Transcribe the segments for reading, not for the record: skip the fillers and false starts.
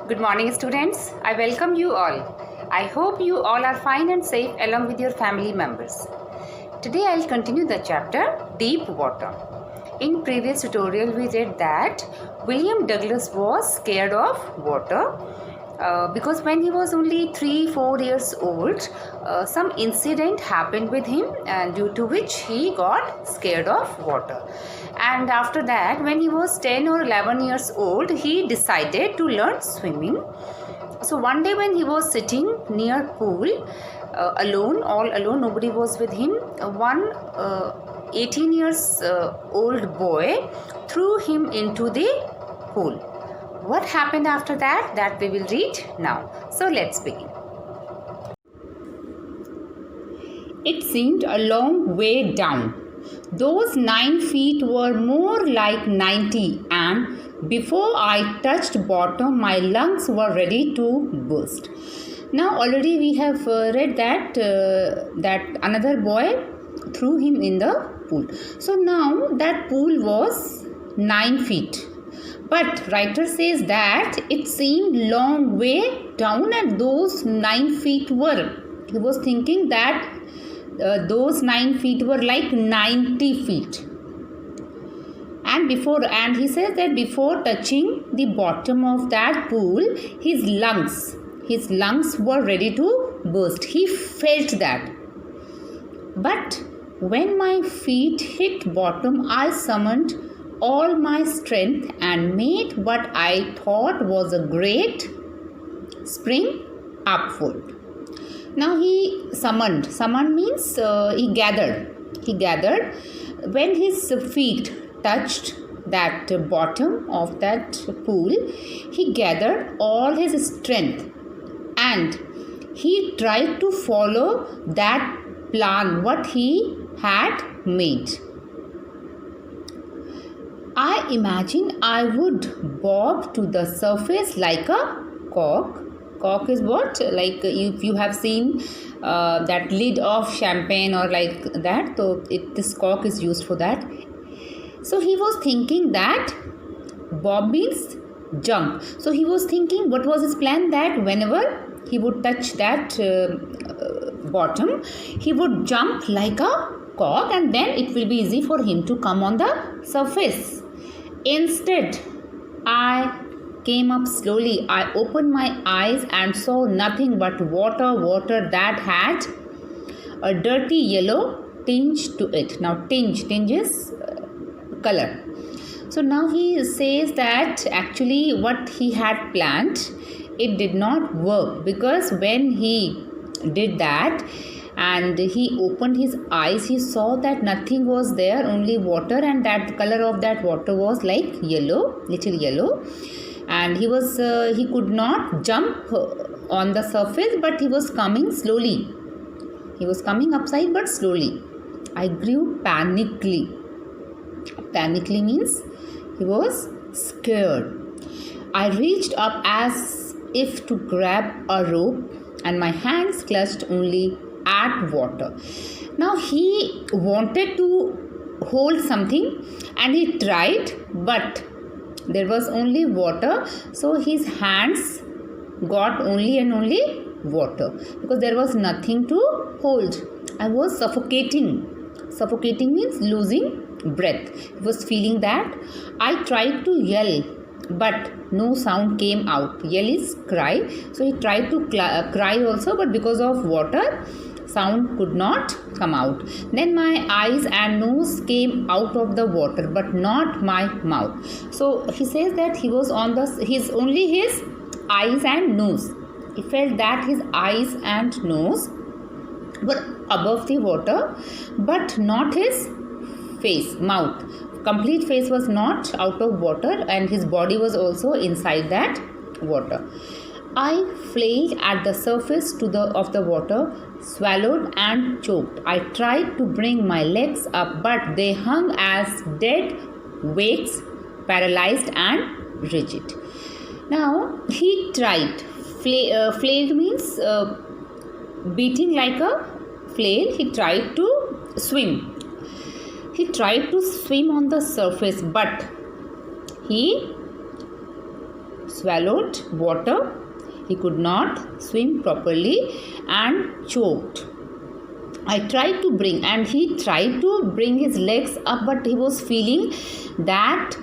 Good morning, students. I welcome you all. I hope you all are fine and safe along with your family members. Today I'll continue the chapter Deep Water. In previous tutorial we read that William Douglas was scared of water because when he was only 3-4 years old, some incident happened with him and due to which he got scared of water. And after that, when he was 10 or 11 years old, he decided to learn swimming. So one day when he was sitting near pool, all alone, nobody was with him, one 18 years old boy threw him into the pool. What happened after that? That we will read now. So let's begin. It seemed a long way down. Those 9 feet were more like 90, and before I touched bottom, my lungs were ready to burst. Now already we have read that another boy threw him in the pool. So now that pool was 9 feet. But writer says that it seemed long way down and those 9 feet were. He was thinking that those 9 feet were like 90 feet. And he says that before touching the bottom of that pool, his lungs were ready to burst. He felt that. But when my feet hit bottom, I summoned all my strength and made what I thought was a great spring upward. Now he summoned. Summoned means he gathered. When his feet touched that bottom of that pool, he gathered all his strength and he tried to follow that plan what he had made. I imagine I would bob to the surface like a cork. Cork is what? Like if you have seen that lid of champagne or like that, so this cork is used for that. So he was thinking that bob means jump. So he was thinking, what was his plan? That whenever he would touch that bottom, he would jump like a cork and then it will be easy for him to come on the surface. Instead, I came up slowly. I opened my eyes and saw nothing but water that had a dirty yellow tinge to it. Now tinge is color. So now he says that actually what he had planned, it did not work, because when he did that and he opened his eyes, he saw that nothing was there, only water, and that color of that water was like yellow, little yellow, and he could not jump on the surface, but he was coming slowly. He was coming upside but slowly. I grew panically. Panically means he was scared. I reached up as if to grab a rope and my hands clutched only at water. Now he wanted to hold something and he tried, but there was only water, so his hands got only and only water because there was nothing to hold. I was suffocating. Suffocating means losing breath. He was feeling that. I tried to yell, but no sound came out. Yell is cry. So he tried to cry also, but because of water, sound could not come out. Then my eyes and nose came out of the water, but not my mouth. So he says that he was on only his eyes and nose. He felt that his eyes and nose were above the water, but not his mouth. Complete face was not out of water, and his body was also inside that water. I flailed at the surface of the water, swallowed and choked. I tried to bring my legs up, but they hung as dead weights, paralyzed and rigid. Now he tried. Flailed means beating like a flail. He tried to swim. He tried to swim on the surface, but he swallowed water. He could not swim properly and choked. I tried to bring, and he tried to bring his legs up, but he was feeling that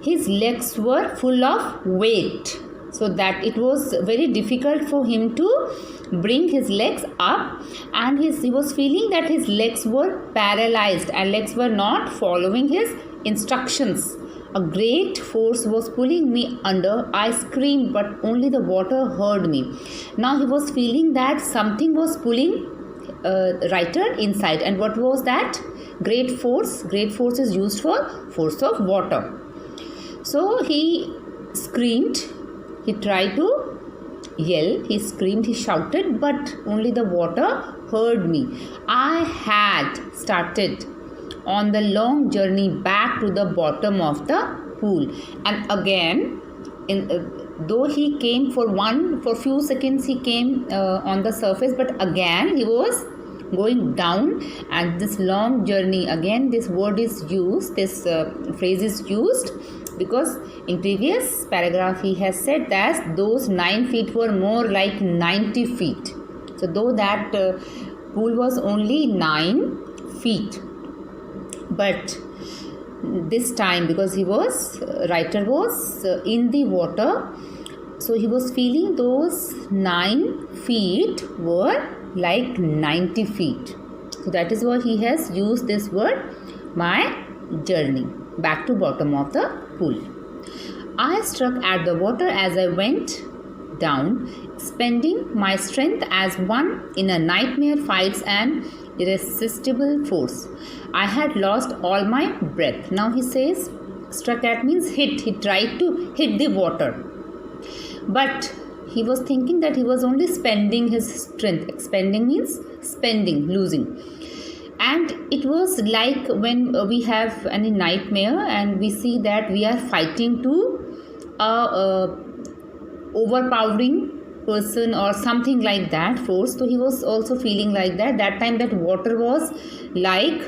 his legs were full of weight, so that it was very difficult for him to bring his legs up, and he was feeling that his legs were paralyzed and legs were not following his instructions. A great force was pulling me under. I screamed, but only the water heard me. Now he was feeling that something was pulling Reiter inside. And what was that? Great force. Great force is used for force of water. So he screamed. He tried to yell. He screamed. He shouted, but only the water heard me. I had started on the long journey back to the bottom of the pool, and again, though he came for few seconds, he came on the surface, but again he was going down. And this long journey, again this word is used, this phrase is used, because in previous paragraph he has said that those 9 feet were more like 90 feet. So though that pool was only 9 feet, but this time, because Reiter was in the water, so he was feeling those 9 feet were like 90 feet. So that is why he has used this word, my journey back to bottom of the pool. I struck at the water as I went down, spending my strength as one in a nightmare fights an irresistible force. I had lost all my breath. Now he says, struck at means hit. He tried to hit the water, but he was thinking that he was only spending his strength. Expending means spending, losing. And it was like when we have any nightmare and we see that we are fighting to a overpowering person or something like that force. So he was also feeling like that. That time that water was like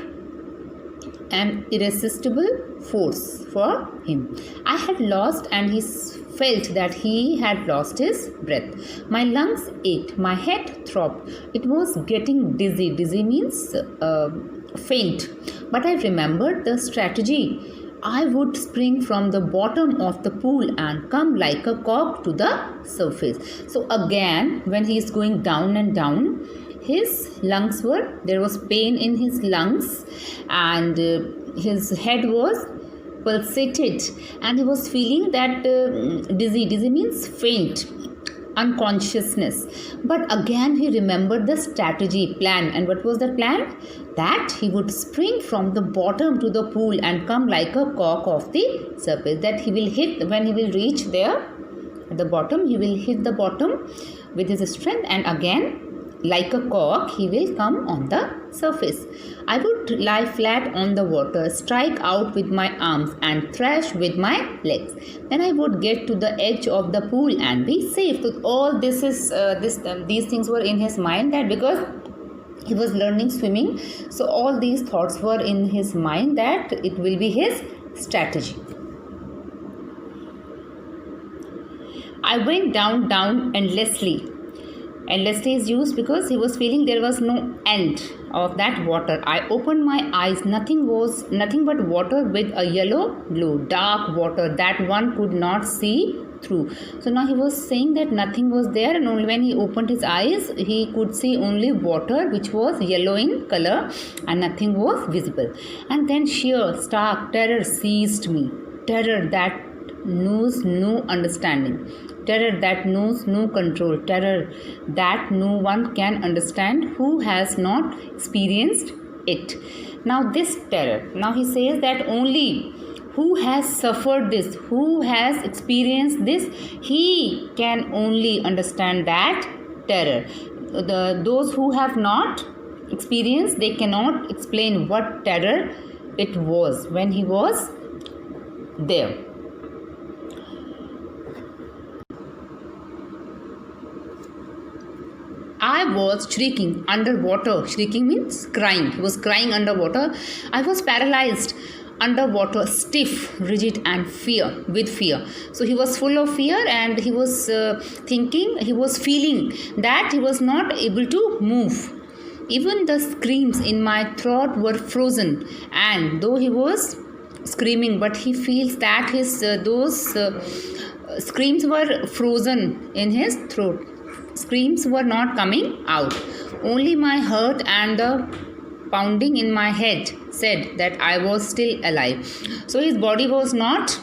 an irresistible force for him. I had lost, and he felt that he had lost his breath. My lungs ached, my head throbbed. It was getting dizzy. Dizzy means faint. But I remembered the strategy. I would spring from the bottom of the pool and come like a cork to the surface. So again, when he is going down and down, his lungs there was pain in his lungs, and his head was pulsated, and he was feeling that dizzy. Dizzy means faint, unconsciousness. But again he remembered the strategy, plan. And what was the plan? That he would spring from the bottom to the pool and come like a cork of the surface. That he will hit, when he will reach there at the bottom, he will hit the bottom with his strength, and again like a cork he will come on the surface. I would lie flat on the water, strike out with my arms and thrash with my legs. Then I would get to the edge of the pool and be safe. So all this is these things were in his mind, that because he was learning swimming, so all these thoughts were in his mind, that it will be his strategy. I went down endlessly. Endlessly is used because he was feeling there was no end of that water. I opened my eyes. Nothing but water with a yellow glow, dark water that one could not see through. So now he was saying that nothing was there, and only when he opened his eyes he could see only water which was yellow in color, and nothing was visible. And then sheer stark terror seized me. Terror that knows no understanding. Terror that knows no control. Terror that no one can understand who has not experienced it. Now this terror, now he says that only who has suffered this, who has experienced this, he can only understand that terror. Those who have not experienced, they cannot explain what terror it was when he was there. I was shrieking underwater. Shrieking means crying. He was crying underwater. I was paralyzed. underwater, stiff, rigid, and with fear. So he was full of fear, and he was feeling that he was not able to move. Even the screams in my throat were frozen, and though he was screaming, but he feels that his those screams were frozen in his throat. Screams were not coming out. Only my heart and the pounding in my head said that I was still alive. So his body was not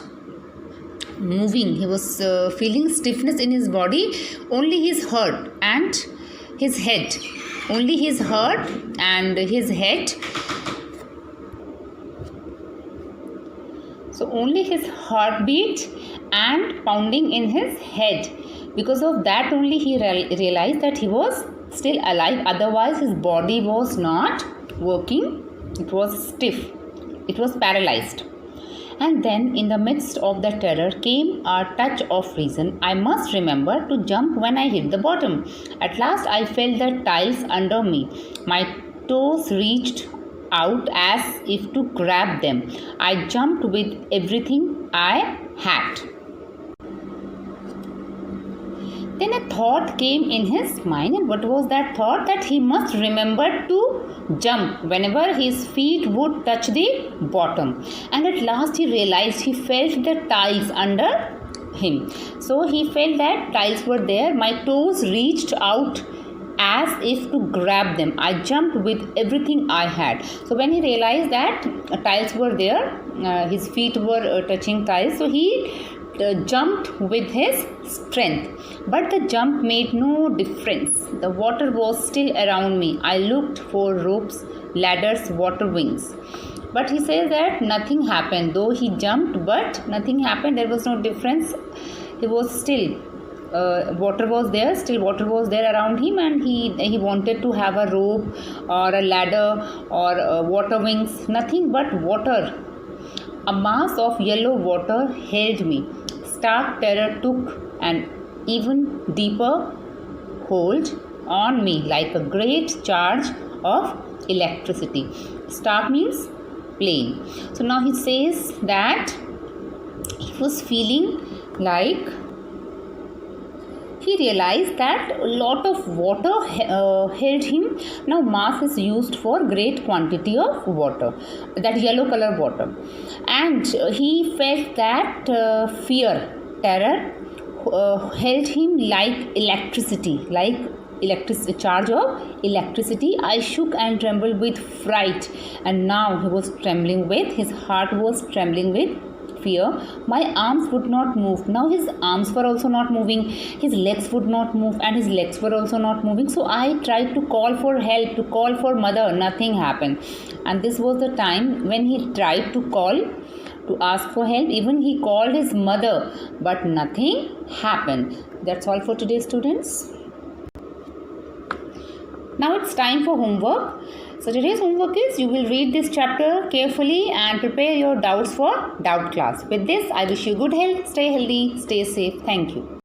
moving. He was feeling stiffness in his body. Only his heart and his head. Only his heart and his head. So only his heartbeat and pounding in his head. Because of that only he realized that he was still alive. Otherwise his body was not working. It was stiff. It was paralyzed. And then in the midst of the terror came a touch of reason. I must remember to jump when I hit the bottom. At last I felt the tiles under me. My toes reached out as if to grab them. I jumped with everything I had. Then a thought came in his mind, and what was that thought? That he must remember to jump whenever his feet would touch the bottom. And at last he realized, he felt the tiles under him. So he felt that tiles were there. My toes reached out as if to grab them. I jumped with everything I had. So when he realized that tiles were there, his feet were touching tiles, so he jumped with his strength. But the jump made no difference. The water was still around me. I looked for ropes, ladders, water wings. But he says that nothing happened. Though he jumped, but nothing happened. There was no difference. He was still. Water was there. Still water was there around him, and he wanted to have a rope or a ladder or water wings. Nothing but water. A mass of yellow water held me. Stark terror took an even deeper hold on me, like a great charge of electricity. Stark means plain. So now he says that he was feeling like he realized that a lot of water held him. Now mass is used for great quantity of water, that yellow color water, and he felt that terror held him like electricity, charge of electricity. I shook and trembled with fright, and now he was trembling with, his heart was trembling with fear. My arms would not move. Now his arms were also not moving, his legs would not move, and his legs were also not moving. So I tried to call for help, to call for mother. Nothing happened. And this was the time when he tried to call, to ask for help. Even he called his mother, but nothing happened. That's all for today, students. Now it's time for homework. So today's homework is, you will read this chapter carefully and prepare your doubts for doubt class. With this, I wish you good health, stay healthy, stay safe. Thank you.